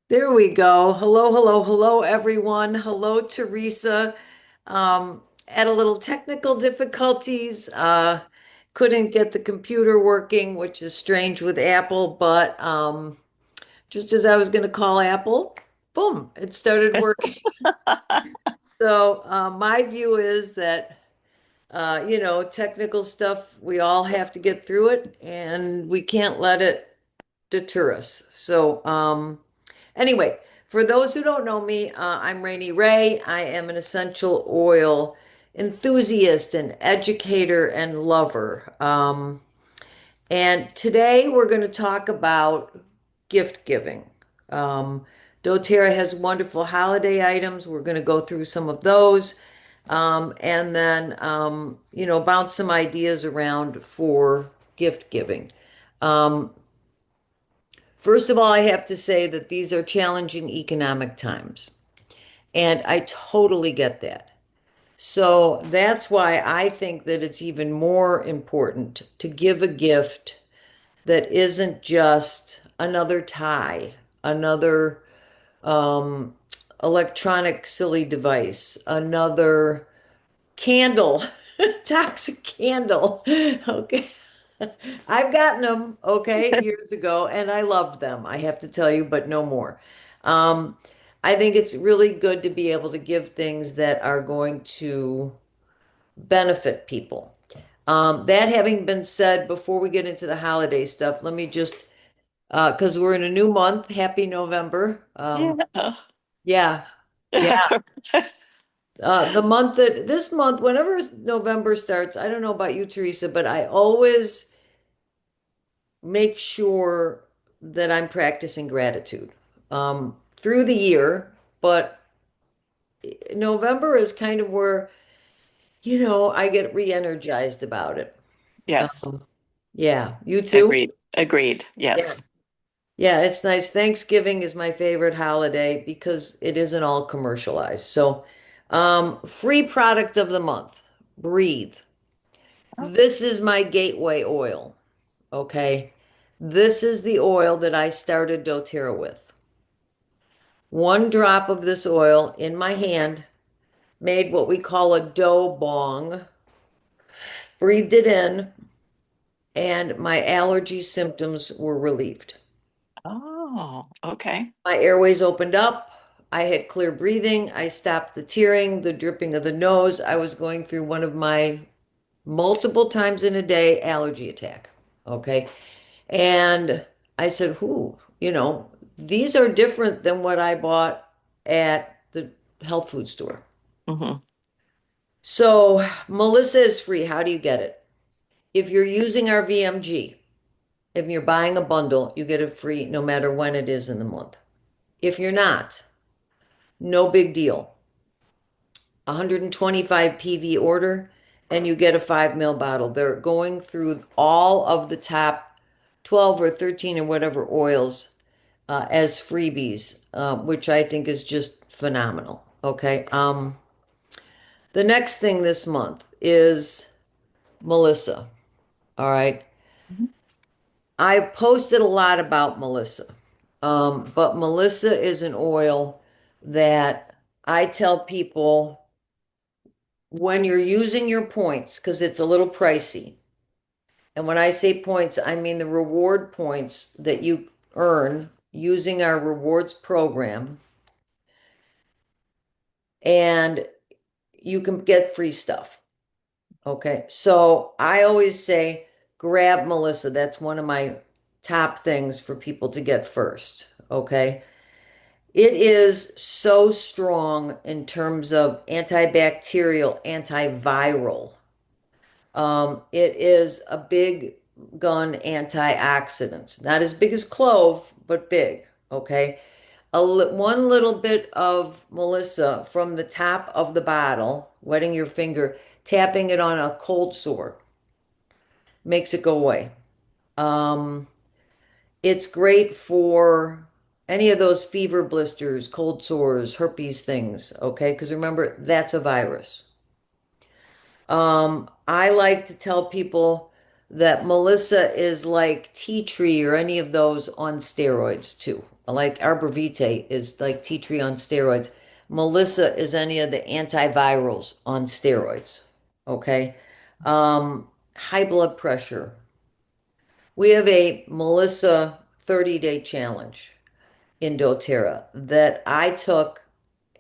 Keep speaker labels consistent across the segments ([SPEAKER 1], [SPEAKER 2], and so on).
[SPEAKER 1] There we go. Hello, hello, hello, everyone. Hello, Teresa. Had a little technical difficulties. Couldn't get the computer working, which is strange with Apple, but just as I was going to call Apple, boom, it started working. So my view is that technical stuff, we all have to get through it, and we can't let it deter us. Anyway, for those who don't know me, I'm Rainey Ray. I am an essential oil enthusiast and educator and lover. And today we're going to talk about gift giving. Um, doTERRA has wonderful holiday items. We're going to go through some of those, and then bounce some ideas around for gift giving. Um, First of all, I have to say that these are challenging economic times, and I totally get that. So that's why I think that it's even more important to give a gift that isn't just another tie, another um, electronic silly device, another candle, toxic candle. Okay. I've gotten them, okay, years ago, and I loved them, I have to tell you, but no more. Um, I think it's really good to be able to give things that are going to benefit people. That having been said, before we get into the holiday stuff, let me just, because we're in a new month, happy November.
[SPEAKER 2] Yeah.
[SPEAKER 1] Yeah, yeah. The month that this month, whenever November starts, I don't know about you, Teresa, but I always make sure that I'm practicing gratitude through the year. But November is kind of where, I get re-energized about it.
[SPEAKER 2] Yes.
[SPEAKER 1] Yeah, you too?
[SPEAKER 2] Agreed. Agreed.
[SPEAKER 1] Yeah.
[SPEAKER 2] Yes.
[SPEAKER 1] Yeah, it's nice. Thanksgiving is my favorite holiday because it isn't all commercialized. So, free product of the month, Breathe. This is my gateway oil. Okay. This is the oil that I started doTERRA with. One drop of this oil in my hand made what we call a dough bong, breathed it in, and my allergy symptoms were relieved.
[SPEAKER 2] Oh, okay.
[SPEAKER 1] My airways opened up. I had clear breathing. I stopped the tearing, the dripping of the nose. I was going through one of my multiple times in a day allergy attack. Okay. And I said, these are different than what I bought at the health food store.
[SPEAKER 2] Hmm.
[SPEAKER 1] So, Melissa is free. How do you get it? If you're using our VMG, if you're buying a bundle, you get it free no matter when it is in the month. If you're not, no big deal. 125 PV order, and you get a 5 ml bottle. They're going through all of the top 12 or 13 or whatever oils as freebies, which I think is just phenomenal. Okay. The next thing this month is Melissa. All right. I posted a lot about Melissa, but Melissa is an oil that I tell people when you're using your points, because it's a little pricey. And when I say points, I mean the reward points that you earn using our rewards program. And you can get free stuff. Okay. So I always say grab Melissa. That's one of my top things for people to get first. Okay. It is so strong in terms of antibacterial, antiviral. It is a big gun antioxidant. Not as big as clove, but big. Okay. One little bit of Melissa from the top of the bottle, wetting your finger, tapping it on a cold sore, makes it go away. Um, it's great for any of those fever blisters, cold sores, herpes things, okay? Because remember, that's a virus. I like to tell people, that Melissa is like tea tree or any of those on steroids too. Like arborvitae is like tea tree on steroids. Melissa is any of the antivirals on steroids. Okay. High blood pressure. We have a Melissa 30-day challenge in doTERRA that I took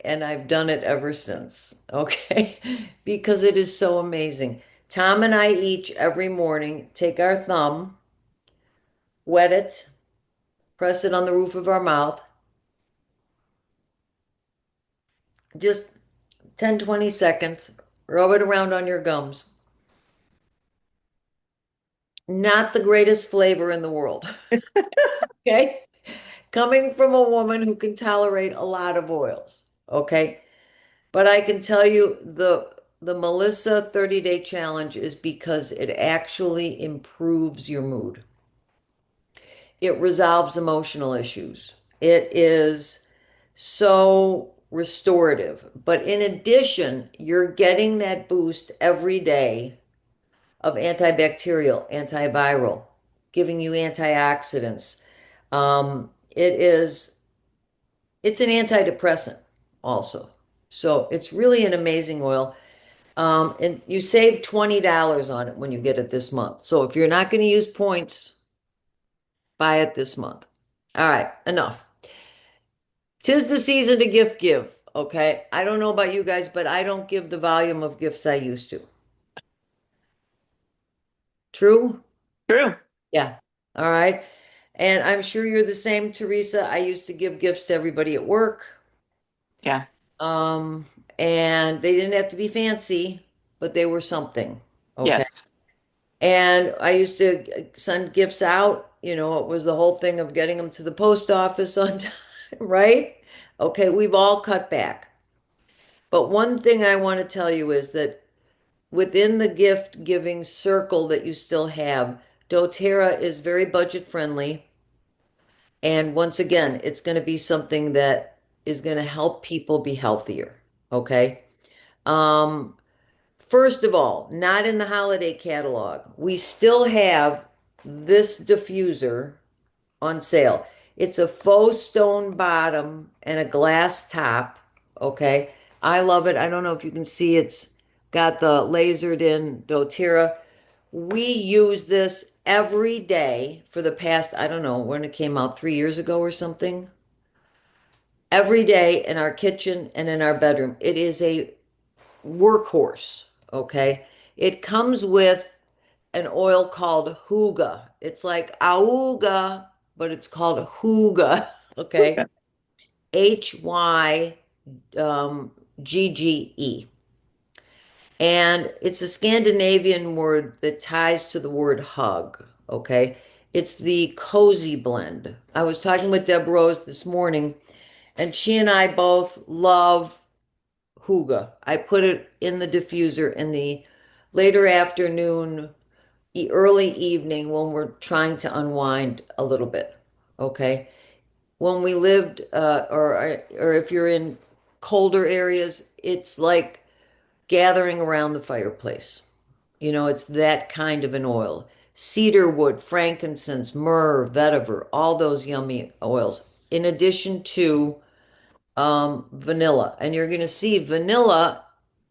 [SPEAKER 1] and I've done it ever since. Okay. Because it is so amazing. Tom and I each every morning take our thumb, wet it, press it on the roof of our mouth, just 10, 20 seconds, rub it around on your gums. Not the greatest flavor in the world. Okay. Coming from a woman who can tolerate a lot of oils. Okay. But I can tell you the Melissa 30-day challenge is because it actually improves your mood. It resolves emotional issues. It is so restorative. But in addition, you're getting that boost every day of antibacterial, antiviral, giving you antioxidants. It's an antidepressant also. So it's really an amazing oil. And you save $20 on it when you get it this month. So if you're not going to use points, buy it this month. All right, enough. 'Tis the season to gift give. Okay. I don't know about you guys, but I don't give the volume of gifts I used to. True?
[SPEAKER 2] True.
[SPEAKER 1] Yeah. All right. And I'm sure you're the same, Teresa. I used to give gifts to everybody at work.
[SPEAKER 2] Yeah.
[SPEAKER 1] Um, and they didn't have to be fancy, but they were something. Okay.
[SPEAKER 2] Yes.
[SPEAKER 1] And I used to send gifts out. It was the whole thing of getting them to the post office on time, right? Okay, we've all cut back. But one thing I want to tell you is that within the gift giving circle that you still have, doTERRA is very budget friendly. And once again, it's going to be something that is going to help people be healthier. Okay. Um, First of all, not in the holiday catalog. We still have this diffuser on sale. It's a faux stone bottom and a glass top. Okay. I love it. I don't know if you can see it's got the lasered in doTERRA. We use this every day for the past, I don't know, when it came out 3 years ago or something. Every day in our kitchen and in our bedroom. It is a workhorse. Okay. It comes with an oil called hoo-gah. It's like auga, but it's called hoo-gah. Okay.
[SPEAKER 2] Okay.
[SPEAKER 1] Hygge. And it's a Scandinavian word that ties to the word hug. Okay. It's the cozy blend. I was talking with Deb Rose this morning, and she and I both love hoo-gah. I put it in the diffuser in the later afternoon, early evening when we're trying to unwind a little bit. Okay. When we lived, or if you're in colder areas, it's like gathering around the fireplace. It's that kind of an oil. Cedarwood, frankincense, myrrh, vetiver, all those yummy oils. In addition to vanilla. And you're going to see vanilla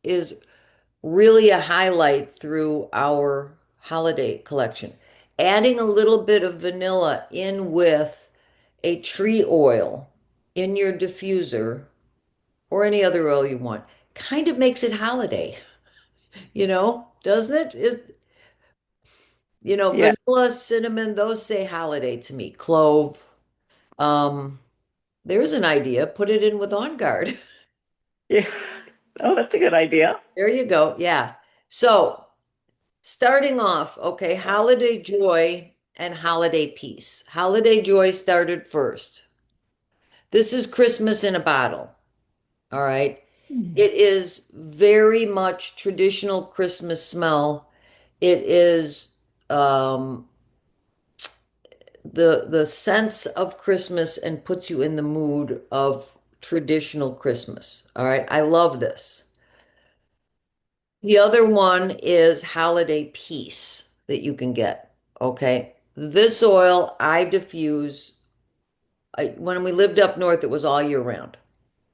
[SPEAKER 1] is really a highlight through our holiday collection. Adding a little bit of vanilla in with a tree oil in your diffuser or any other oil you want kind of makes it holiday, doesn't it?
[SPEAKER 2] Yeah.
[SPEAKER 1] Vanilla, cinnamon, those say holiday to me. Clove. Um, there's an idea. Put it in with On Guard.
[SPEAKER 2] Yeah. Oh, that's a good idea.
[SPEAKER 1] There you go. Yeah. So starting off, okay, holiday joy and holiday peace. Holiday joy started first. This is Christmas in a bottle. All right.
[SPEAKER 2] Hmm.
[SPEAKER 1] It is very much traditional Christmas smell. It is the sense of Christmas and puts you in the mood of traditional Christmas. All right. I love this. The other one is holiday peace. that you can get. Okay. This oil I diffuse. When we lived up north, it was all year round.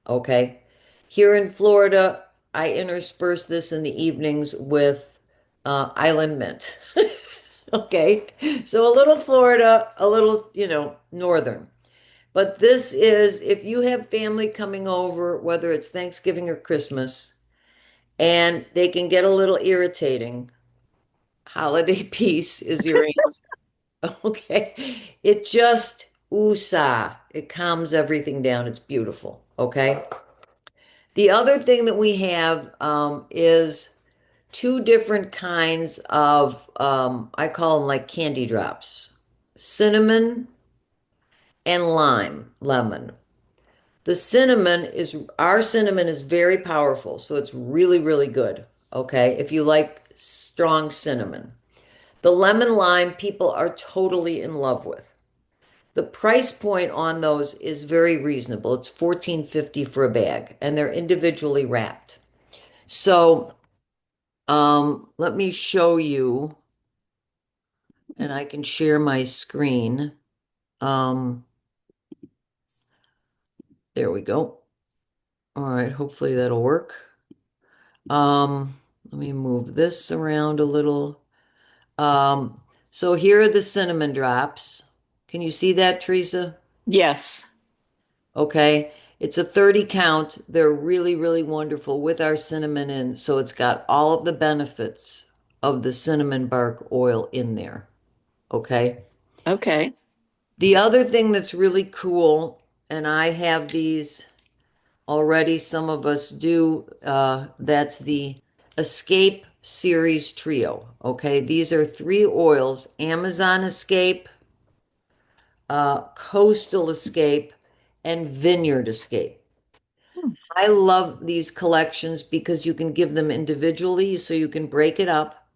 [SPEAKER 1] Okay. Here in Florida, I intersperse this in the evenings with island mint. Okay. So a little Florida, a little, northern. But this is if you have family coming over, whether it's Thanksgiving or Christmas, and they can get a little irritating, holiday peace is your answer. Okay. It just woosah. It calms everything down. It's beautiful. Okay. The other thing that we have is two different kinds of, I call them like candy drops, cinnamon and lemon. Our cinnamon is very powerful, so it's really, really good. Okay. If you like strong cinnamon, the lemon lime people are totally in love with. The price point on those is very reasonable. It's 14.50 for a bag, and they're individually wrapped. So, let me show you, and I can share my screen. Um, there we go. All right, hopefully that'll work. Let me move this around a little. So here are the cinnamon drops. Can you see that, Teresa?
[SPEAKER 2] Yes.
[SPEAKER 1] Okay. It's a 30 count. They're really, really wonderful with our cinnamon in. So it's got all of the benefits of the cinnamon bark oil in there. Okay.
[SPEAKER 2] Okay.
[SPEAKER 1] The other thing that's really cool, and I have these already, some of us do, that's the Escape Series Trio. Okay. These are three oils: Amazon Escape, Coastal Escape, and Vineyard Escape.
[SPEAKER 2] Hmm.
[SPEAKER 1] I love these collections because you can give them individually, so you can break it up,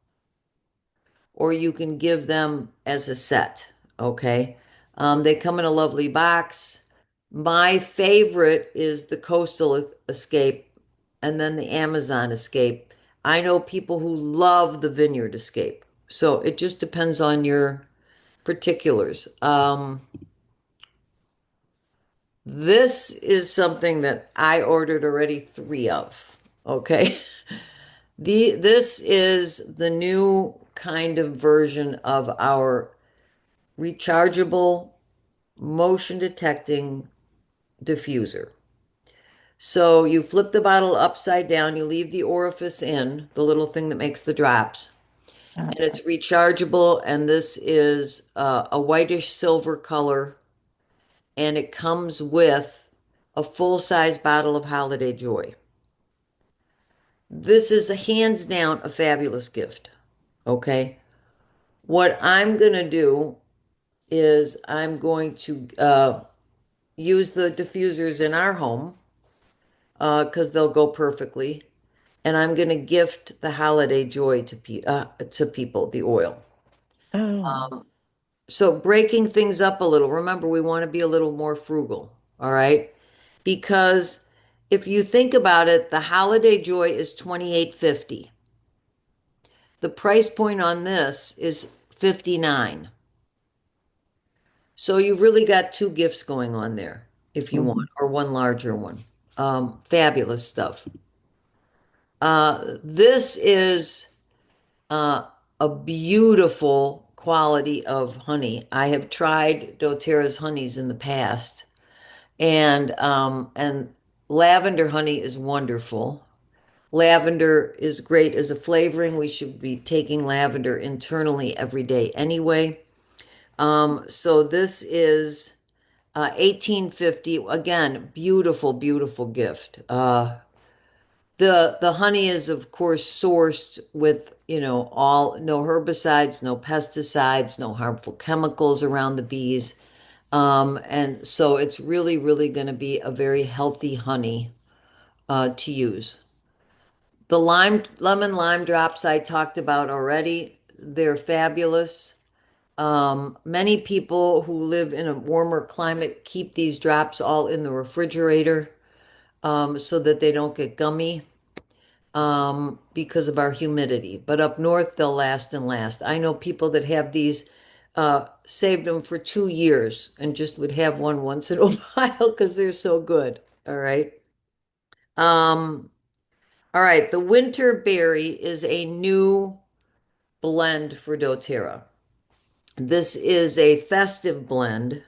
[SPEAKER 1] or you can give them as a set. Okay. They come in a lovely box. My favorite is the Coastal Escape and then the Amazon Escape. I know people who love the Vineyard Escape. So it just depends on your particulars. This is something that I ordered already three of. Okay. This is the new kind of version of our rechargeable motion detecting diffuser. So you flip the bottle upside down, you leave the orifice in, the little thing that makes the drops,
[SPEAKER 2] Uh,
[SPEAKER 1] and it's rechargeable. And this is a whitish silver color, and it comes with a full-size bottle of Holiday Joy. This is a hands down a fabulous gift. Okay. What I'm going to do is I'm going to use the diffusers in our home because they'll go perfectly. And I'm going to gift the Holiday Joy to people, the oil.
[SPEAKER 2] oh.
[SPEAKER 1] So breaking things up a little. Remember, we want to be a little more frugal, all right? Because if you think about it, the Holiday Joy is 28.50. The price point on this is 59. So you've really got two gifts going on there if you want,
[SPEAKER 2] Mhm.
[SPEAKER 1] or one larger one. Fabulous stuff. This is uh, a beautiful quality of honey. I have tried doTERRA's honeys in the past, and lavender honey is wonderful. Lavender is great as a flavoring. We should be taking lavender internally every day anyway. So this is 1850. Again, beautiful, beautiful gift. The honey is of course sourced with, all no herbicides, no pesticides, no harmful chemicals around the bees. And so it's really, really going to be a very healthy honey to use. The lemon lime drops I talked about already. They're fabulous. Many people who live in a warmer climate keep these drops all in the refrigerator so that they don't get gummy. because of our humidity. But up north, they'll last and last. I know people that have these, saved them for 2 years and just would have one once in a while because they're so good. All right. Um, all right. The winter berry is a new blend for doTERRA. This is a festive blend,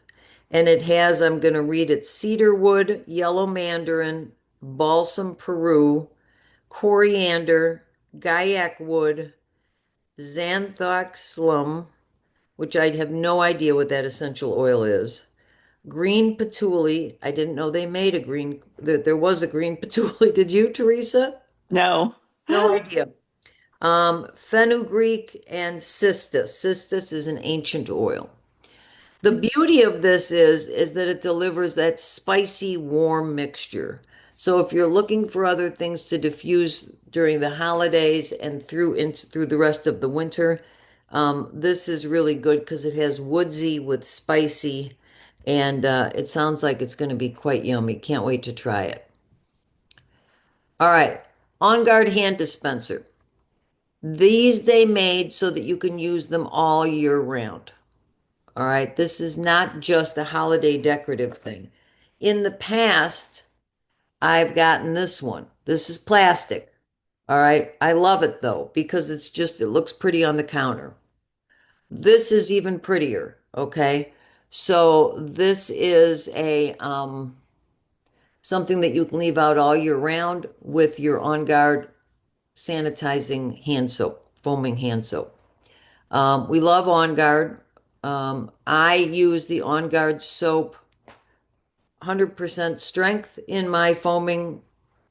[SPEAKER 1] and it has, I'm going to read it, cedarwood, yellow mandarin, balsam Peru, coriander, gaiac wood, xanthoxylum, which I have no idea what that essential oil is, green patchouli. I didn't know they made a green, that there was a green patchouli. Did you, Teresa?
[SPEAKER 2] No.
[SPEAKER 1] No idea. Fenugreek and cistus. Cistus is an ancient oil. The beauty of this is that it delivers that spicy, warm mixture. So if you're looking for other things to diffuse during the holidays and through the rest of the winter, this is really good because it has woodsy with spicy, and it sounds like it's going to be quite yummy. Can't wait to try it. All right, On Guard hand dispenser. These they made so that you can use them all year round. All right, this is not just a holiday decorative thing. In the past, I've gotten this one. This is plastic. All right, I love it though because it looks pretty on the counter. This is even prettier, okay? So this is a something that you can leave out all year round with your On Guard sanitizing hand soap, foaming hand soap. We love On Guard. I use the On Guard soap 100% strength in my foaming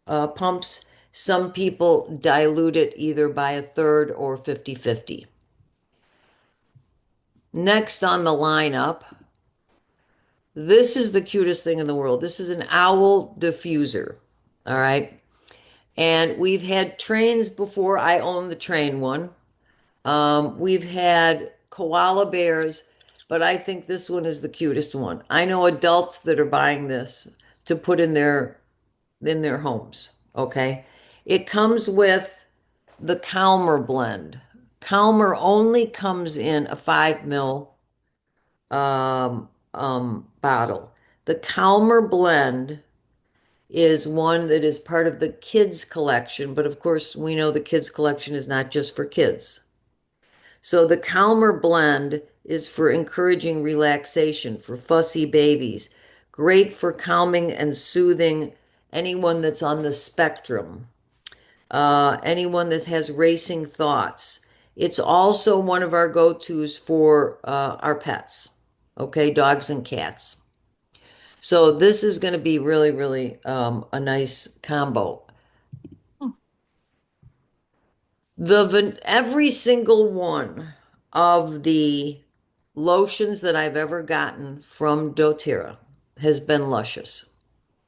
[SPEAKER 1] pumps. Some people dilute it either by a third or 50-50. Next on the lineup, this is the cutest thing in the world. This is an owl diffuser. All right. And we've had trains before. I own the train one. We've had koala bears, but I think this one is the cutest one. I know adults that are buying this to put in their homes. Okay. It comes with the Calmer blend. Calmer only comes in a 5 ml bottle. The Calmer blend is one that is part of the kids collection, but of course we know the kids collection is not just for kids. So the Calmer blend is for encouraging relaxation for fussy babies, great for calming and soothing anyone that's on the spectrum, anyone that has racing thoughts. It's also one of our go-tos for our pets, okay, dogs and cats. So this is going to be really, really a nice combo. Every single one of the lotions that I've ever gotten from doTERRA has been luscious,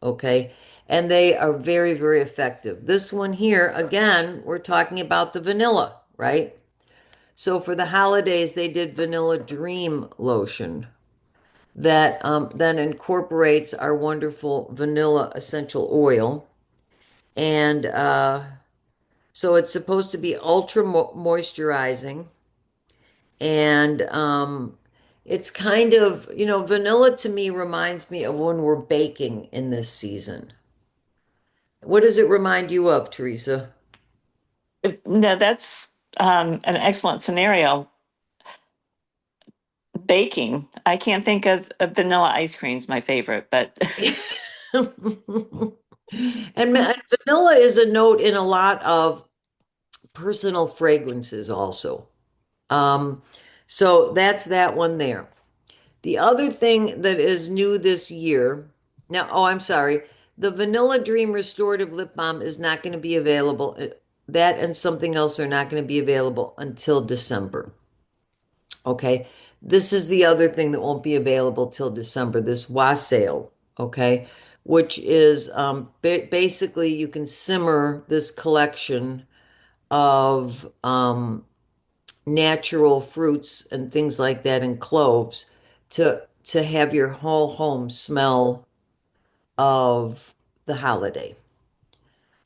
[SPEAKER 1] okay? And they are very, very effective. This one here, again, we're talking about the vanilla, right? So for the holidays, they did Vanilla Dream lotion that then incorporates our wonderful vanilla essential oil. And so it's supposed to be ultra moisturizing. And it's kind of, vanilla to me reminds me of when we're baking in this season. What does it remind you of, Teresa?
[SPEAKER 2] No, that's an excellent scenario. Baking. I can't think of vanilla ice cream's my favorite, but
[SPEAKER 1] And vanilla is a note in a lot of personal fragrances also. Um, so that's that one there. The other thing that is new this year, now, oh, I'm sorry, the Vanilla Dream Restorative Lip Balm is not going to be available. That and something else are not going to be available until December. Okay. This is the other thing that won't be available till December, this wassail, okay, which is basically you can simmer this collection of natural fruits and things like that and cloves to have your whole home smell of the holiday.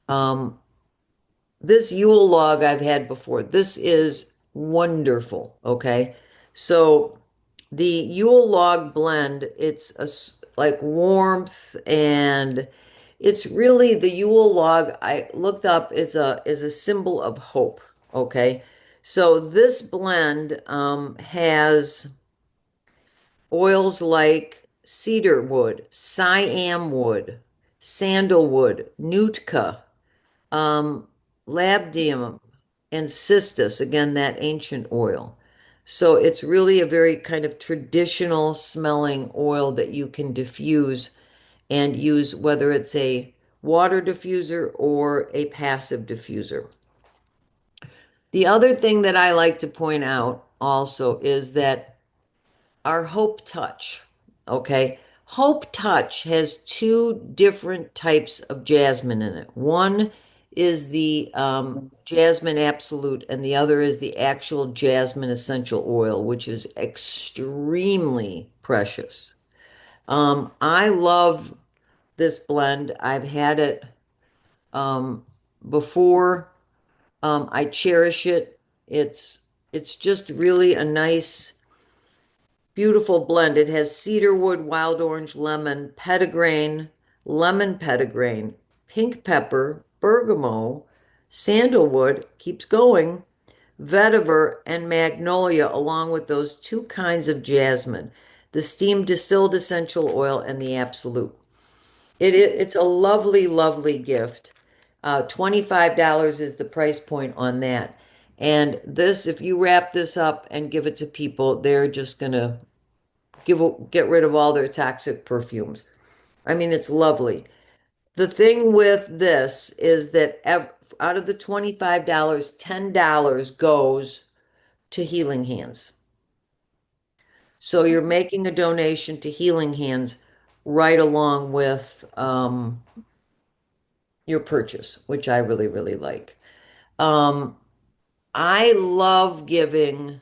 [SPEAKER 1] Um, this Yule log I've had before. This is wonderful. Okay. So the Yule log blend, it's like warmth and it's really the Yule log I looked up is a symbol of hope. Okay. So this blend has oils like cedarwood, cyan wood, sandalwood, nootka, um, labdanum, and cistus, again, that ancient oil. So it's really a very kind of traditional smelling oil that you can diffuse and use whether it's a water diffuser or a passive diffuser. The other thing that I like to point out also is that our Hope Touch, okay? Hope Touch has two different types of jasmine in it. One is the jasmine absolute, and the other is the actual jasmine essential oil, which is extremely precious. I love this blend. I've had it um, before. I cherish it. It's just really a nice beautiful blend. It has cedarwood, wild orange, lemon, petitgrain, lemon petitgrain, pink pepper, bergamot, sandalwood, keeps going, vetiver, and magnolia, along with those two kinds of jasmine, the steamed distilled essential oil and the absolute. It's a lovely, lovely gift. $25 is the price point on that. And this, if you wrap this up and give it to people, they're just gonna get rid of all their toxic perfumes. I mean, it's lovely. The thing with this is that out of the $25, $10 goes to Healing Hands. So you're making a donation to Healing Hands right along with your purchase, which I really, really like. Um, I love giving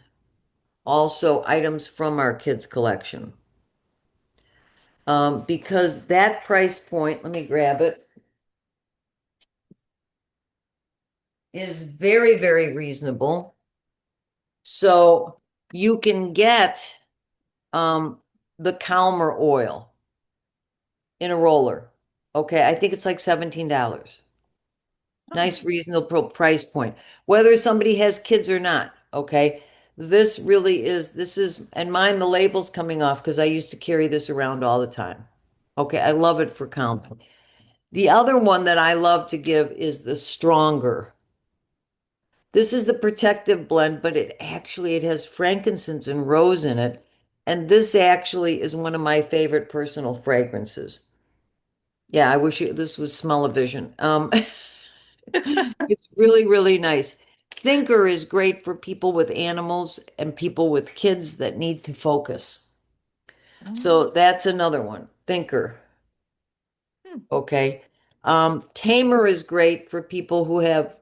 [SPEAKER 1] also items from our kids' collection because that price point, let me grab it, is very, very reasonable. So you can get um, the Calmer oil in a roller. Okay, I think it's like $17.
[SPEAKER 2] Oh.
[SPEAKER 1] Nice, reasonable price point, whether somebody has kids or not. Okay, this really is, this is, and mine, the label's coming off because I used to carry this around all the time. Okay, I love it for Calmer. The other one that I love to give is the Stronger. This is the protective blend, but it has frankincense and rose in it. And this actually is one of my favorite personal fragrances. Yeah, I wish this was smell-o-vision. It's really, really nice. Thinker is great for people with animals and people with kids that need to focus.
[SPEAKER 2] Oh.
[SPEAKER 1] So that's another one. Thinker.
[SPEAKER 2] Hmm.
[SPEAKER 1] Okay. Tamer is great for people who have,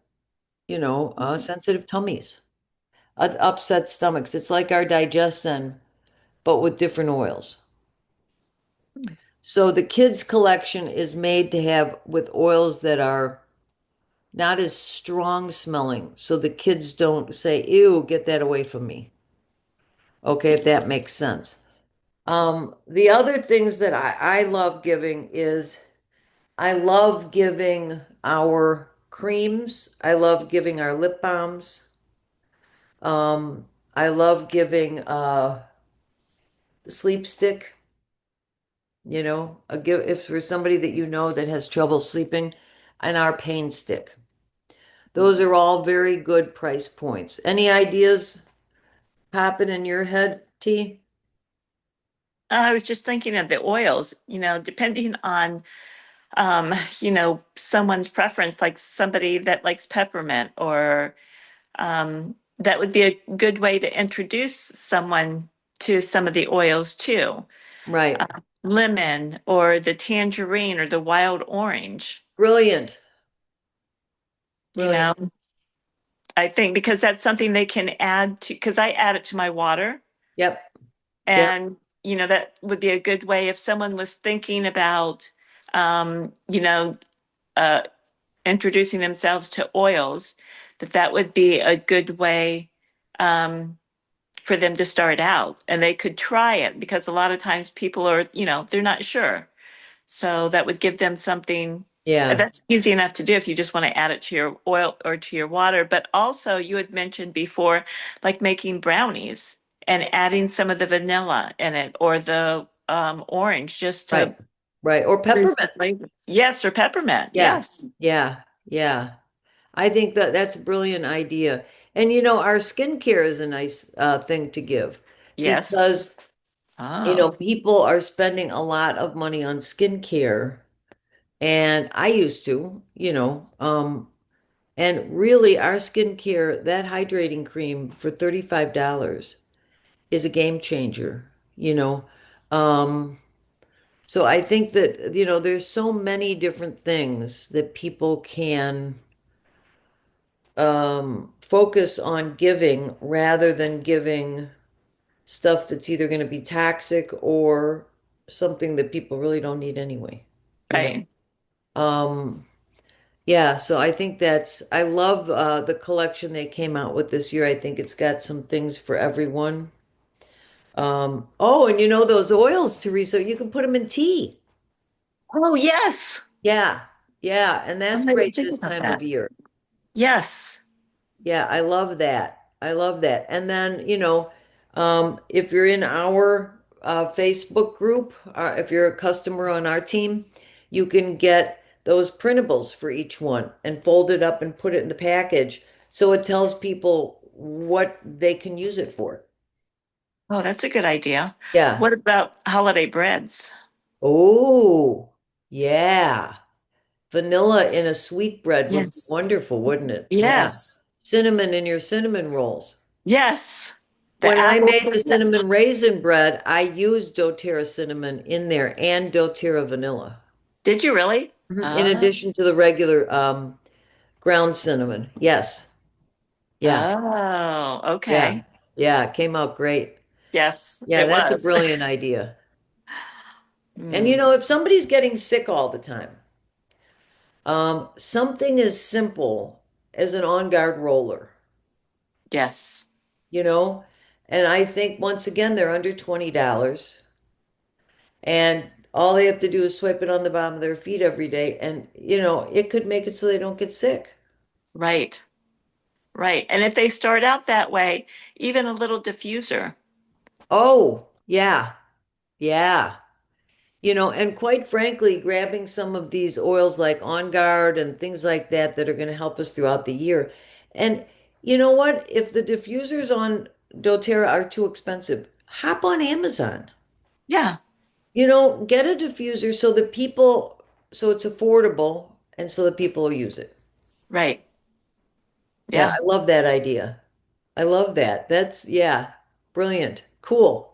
[SPEAKER 1] sensitive tummies, upset stomachs. It's like our digestion, but with different oils.
[SPEAKER 2] Hmm.
[SPEAKER 1] So the kids collection is made to have with oils that are not as strong smelling. So the kids don't say, ew, get that away from me. Okay, if that makes sense. The other things that I love giving is I love giving our creams. I love giving our lip balms. Um, I love giving the sleep stick. A give if for somebody that you know that has trouble sleeping, and our pain stick. Those are all very good price points. Any ideas popping in your head, T?
[SPEAKER 2] I was just thinking of the oils, depending on, someone's preference, like somebody that likes peppermint, or that would be a good way to introduce someone to some of the oils too.
[SPEAKER 1] Right.
[SPEAKER 2] Lemon or the tangerine or the wild orange,
[SPEAKER 1] Brilliant.
[SPEAKER 2] you
[SPEAKER 1] Brilliant.
[SPEAKER 2] know, I think because that's something they can add to, because I add it to my water.
[SPEAKER 1] Yep. Yep.
[SPEAKER 2] And, that would be a good way if someone was thinking about, um, you know, uh, introducing themselves to oils, that would be a good way um, for them to start out. And they could try it because a lot of times people are, they're not sure. So that would give them something
[SPEAKER 1] Yeah,
[SPEAKER 2] that's easy enough to do if you just want to add it to your oil or to your water. But also, you had mentioned before, like making brownies and adding some of the vanilla in it or the orange just to
[SPEAKER 1] right, right. Or
[SPEAKER 2] boost
[SPEAKER 1] peppermint.
[SPEAKER 2] the flavor. Yes, or peppermint.
[SPEAKER 1] Yeah,
[SPEAKER 2] Yes.
[SPEAKER 1] yeah, yeah. I think that that's a brilliant idea. And our skincare is a nice thing to give
[SPEAKER 2] Yes.
[SPEAKER 1] because
[SPEAKER 2] Oh,
[SPEAKER 1] people are spending a lot of money on skincare, and I used to, and really our skincare, that hydrating cream for $35 is a game changer, you know. Um, so I think that, there's so many different things that people can focus on giving rather than giving stuff that's either going to be toxic or something that people really don't need anyway, you know.
[SPEAKER 2] right.
[SPEAKER 1] Um, yeah, so I think I love the collection they came out with this year. I think it's got some things for everyone. Oh, and those oils, Teresa, you can put them in tea.
[SPEAKER 2] Oh, yes.
[SPEAKER 1] Yeah, yeah, and
[SPEAKER 2] I
[SPEAKER 1] that's
[SPEAKER 2] didn't
[SPEAKER 1] great
[SPEAKER 2] think
[SPEAKER 1] this
[SPEAKER 2] about
[SPEAKER 1] time of
[SPEAKER 2] that.
[SPEAKER 1] year.
[SPEAKER 2] Yes.
[SPEAKER 1] Yeah, I love that. I love that. And then, if you're in our Facebook group, if you're a customer on our team, you can get those printables for each one and fold it up and put it in the package. So it tells people what they can use it for.
[SPEAKER 2] Oh, that's a good idea.
[SPEAKER 1] Yeah.
[SPEAKER 2] What about holiday breads?
[SPEAKER 1] Oh, yeah. Vanilla in a sweet bread would be
[SPEAKER 2] Yes.
[SPEAKER 1] wonderful, wouldn't it? Yeah.
[SPEAKER 2] Yes.
[SPEAKER 1] Cinnamon in your cinnamon rolls.
[SPEAKER 2] Yes. The
[SPEAKER 1] When I
[SPEAKER 2] apple
[SPEAKER 1] made the
[SPEAKER 2] cinnamon.
[SPEAKER 1] cinnamon raisin bread, I used doTERRA cinnamon in there and doTERRA vanilla.
[SPEAKER 2] Did you really?
[SPEAKER 1] In addition to the regular ground cinnamon. Yes. Yeah.
[SPEAKER 2] Oh,
[SPEAKER 1] Yeah.
[SPEAKER 2] okay.
[SPEAKER 1] Yeah. It came out great.
[SPEAKER 2] Yes,
[SPEAKER 1] Yeah,
[SPEAKER 2] it
[SPEAKER 1] that's a
[SPEAKER 2] was.
[SPEAKER 1] brilliant idea. And
[SPEAKER 2] Hmm.
[SPEAKER 1] if somebody's getting sick all the time, something as simple as an on guard roller,
[SPEAKER 2] Yes,
[SPEAKER 1] you know, and I think once again they're under $20. And all they have to do is swipe it on the bottom of their feet every day. And, it could make it so they don't get sick.
[SPEAKER 2] right, right. And if they start out that way, even a little diffuser.
[SPEAKER 1] Oh, yeah. Yeah. And quite frankly, grabbing some of these oils like On Guard and things like that that are going to help us throughout the year. And you know what? If the diffusers on doTERRA are too expensive, hop on Amazon.
[SPEAKER 2] Yeah,
[SPEAKER 1] Get a diffuser so it's affordable and so that people will use it.
[SPEAKER 2] right.
[SPEAKER 1] Yeah,
[SPEAKER 2] Yeah.
[SPEAKER 1] I love that idea. I love that. Yeah, brilliant. Cool.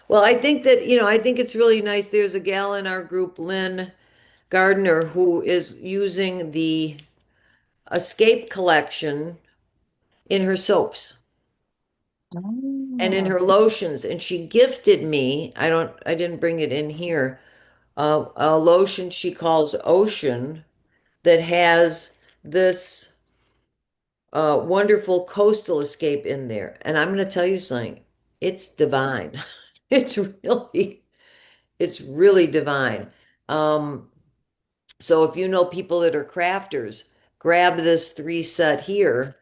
[SPEAKER 1] Well, I think it's really nice. There's a gal in our group, Lynn Gardner, who is using the Escape collection in her soaps and in
[SPEAKER 2] Oh.
[SPEAKER 1] her lotions. And she gifted me, I didn't bring it in here, a lotion she calls Ocean that has this wonderful coastal escape in there. And I'm going to tell you something. It's divine. It's really divine. Um, so if you know people that are crafters, grab this three set here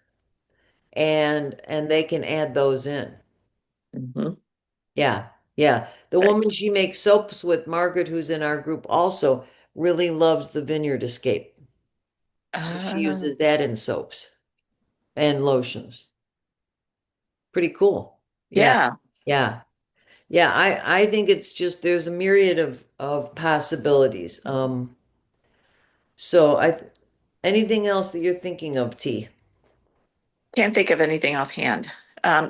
[SPEAKER 1] and they can add those in.
[SPEAKER 2] Hmm.
[SPEAKER 1] Yeah. Yeah. The woman
[SPEAKER 2] Right.
[SPEAKER 1] she makes soaps with, Margaret, who's in our group also, really loves the Vineyard Escape. So she
[SPEAKER 2] Uh,
[SPEAKER 1] uses that in soaps and lotions. Pretty cool. Yeah.
[SPEAKER 2] yeah.
[SPEAKER 1] Yeah. Yeah, I think it's just there's a myriad of possibilities. So anything else that you're thinking of, T?
[SPEAKER 2] Can't think of anything offhand.
[SPEAKER 1] Uh,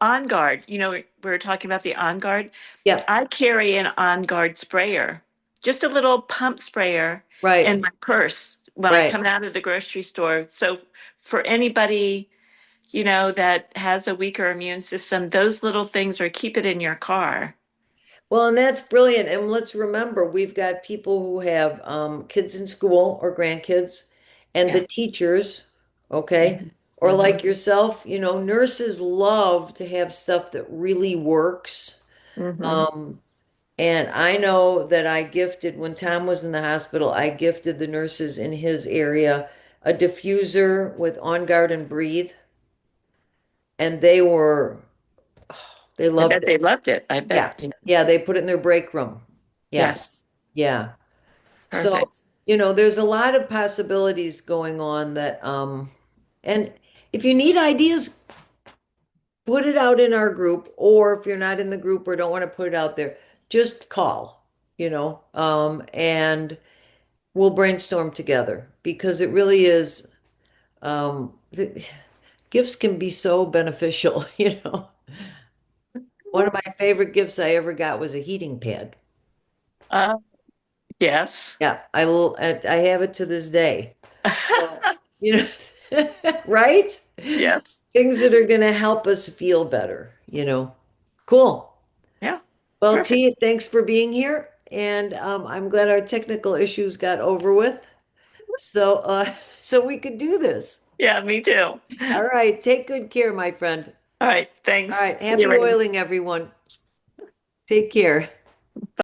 [SPEAKER 2] On Guard. We were talking about the On Guard.
[SPEAKER 1] yeah,
[SPEAKER 2] I carry an On Guard sprayer, just a little pump sprayer in
[SPEAKER 1] right,
[SPEAKER 2] my purse when I
[SPEAKER 1] right.
[SPEAKER 2] come out of the grocery store. So for anybody, that has a weaker immune system, those little things, or keep it in your car.
[SPEAKER 1] Well, and that's brilliant. And let's remember, we've got people who have kids in school or grandkids, and
[SPEAKER 2] Yeah.
[SPEAKER 1] the teachers, okay?
[SPEAKER 2] Hmm.
[SPEAKER 1] Or
[SPEAKER 2] Hmm.
[SPEAKER 1] like yourself, nurses love to have stuff that really works.
[SPEAKER 2] Hmm.
[SPEAKER 1] Um, and I know that I gifted, when Tom was in the hospital, I gifted the nurses in his area a diffuser with On Guard and Breathe, and they
[SPEAKER 2] I
[SPEAKER 1] loved
[SPEAKER 2] bet
[SPEAKER 1] it.
[SPEAKER 2] they loved it. I
[SPEAKER 1] Yeah.
[SPEAKER 2] bet.
[SPEAKER 1] Yeah, they put it in their break room. Yeah.
[SPEAKER 2] Yes.
[SPEAKER 1] Yeah. So,
[SPEAKER 2] Perfect.
[SPEAKER 1] there's a lot of possibilities going on and if you need ideas, put it out in our group, or if you're not in the group or don't want to put it out there, just call, and we'll brainstorm together because it really is, gifts can be so beneficial, One of my favorite gifts I ever got was a heating pad.
[SPEAKER 2] Uh, yes.
[SPEAKER 1] Yeah, I have it to this day. So, you know, right?
[SPEAKER 2] Yes.
[SPEAKER 1] Things that are going to help us feel better. Cool.
[SPEAKER 2] Yeah.
[SPEAKER 1] Well, T,
[SPEAKER 2] Perfect.
[SPEAKER 1] thanks for being here. And I'm glad our technical issues got over with. So, so we could do this.
[SPEAKER 2] Yeah, me too.
[SPEAKER 1] All right. Take good care, my friend.
[SPEAKER 2] All right.
[SPEAKER 1] All
[SPEAKER 2] Thanks.
[SPEAKER 1] right.
[SPEAKER 2] See you
[SPEAKER 1] Happy
[SPEAKER 2] later.
[SPEAKER 1] oiling, everyone. Take care.